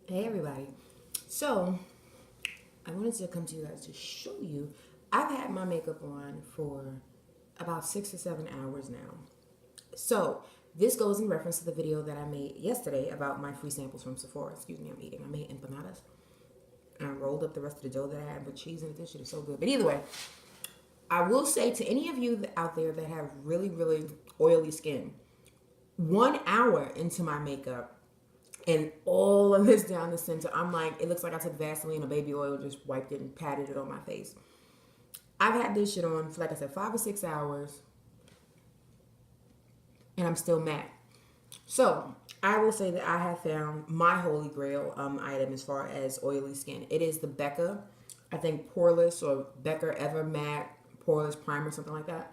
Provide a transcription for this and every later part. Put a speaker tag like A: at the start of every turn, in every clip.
A: Hey everybody. So I wanted to come to you guys to show you I've had my makeup on for about 6 or 7 hours now. So this goes in reference to the video that I made yesterday about my free samples from Sephora. Excuse me, I'm eating. I made empanadas and I rolled up the rest of the dough that I had with cheese in it. This shit is so good. But either way, I will say to any of you out there that have really, really oily skin, 1 hour into my makeup, and all of this down the center, I'm like, it looks like I took Vaseline or baby oil, just wiped it and patted it on my face. I've had this shit on for, like I said, 5 or 6 hours, and I'm still matte. So I will say that I have found my holy grail item as far as oily skin. It is the Becca, I think Poreless or Becca Ever Matte Poreless Primer, something like that.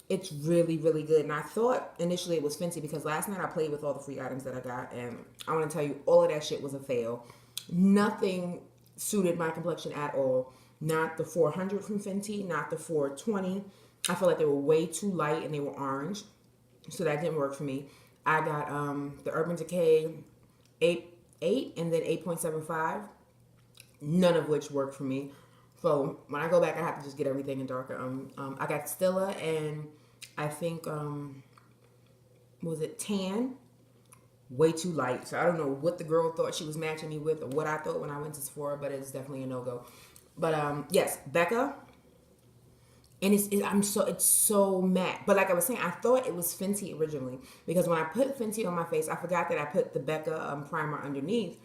A: It's really, really good. And I thought initially it was Fenty because last night I played with all the free items that I got. And I want to tell you, all of that shit was a fail. Nothing suited my complexion at all. Not the 400 from Fenty, not the 420. I felt like they were way too light and they were orange. So that didn't work for me. I got the Urban Decay 8 and then 8.75. None of which worked for me. So when I go back, I have to just get everything in darker. I got Stilla and I think was it tan? Way too light. So I don't know what the girl thought she was matching me with or what I thought when I went to Sephora, but it's definitely a no go. But yes, Becca, and it's so matte. But like I was saying, I thought it was Fenty originally because when I put Fenty on my face, I forgot that I put the Becca primer underneath,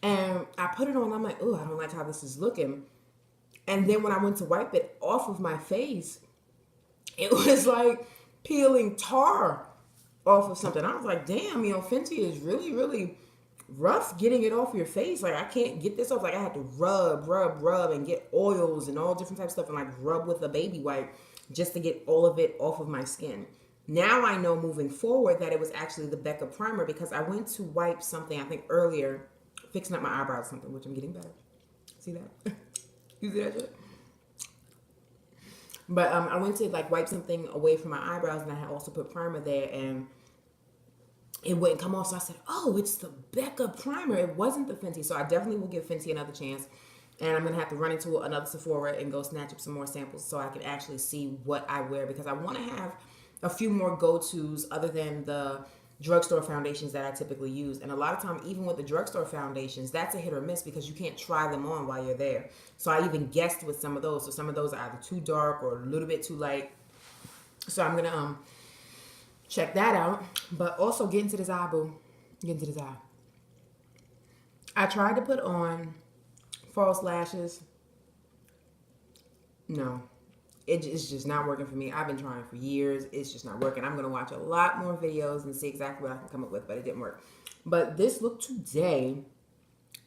A: and I put it on. I'm like, oh, I don't like how this is looking. And then when I went to wipe it off of my face, it was like peeling tar off of something. I was like, damn, Fenty is really, really rough getting it off your face. Like, I can't get this off. Like, I had to rub, and get oils and all different types of stuff and like rub with a baby wipe just to get all of it off of my skin. Now I know moving forward that it was actually the Becca primer because I went to wipe something, I think earlier, fixing up my eyebrows or something, which I'm getting better. See that? You see that shit? But I went to like wipe something away from my eyebrows, and I had also put primer there, and it wouldn't come off. So I said, "Oh, it's the Becca primer. It wasn't the Fenty." So I definitely will give Fenty another chance, and I'm gonna have to run into another Sephora and go snatch up some more samples so I can actually see what I wear because I want to have a few more go-tos other than the drugstore foundations that I typically use. And a lot of time, even with the drugstore foundations, that's a hit or miss because you can't try them on while you're there. So I even guessed with some of those. So some of those are either too dark or a little bit too light. So I'm gonna check that out. But also get into this eye, boo. Get into this eye. I tried to put on false lashes. No, it's just not working for me. I've been trying for years. It's just not working. I'm going to watch a lot more videos and see exactly what I can come up with, but it didn't work. But this look today,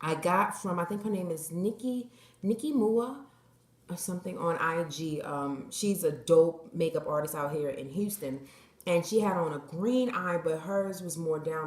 A: I got from, I think her name is Nikki Mua or something on IG. She's a dope makeup artist out here in Houston. And she had on a green eye, but hers was more down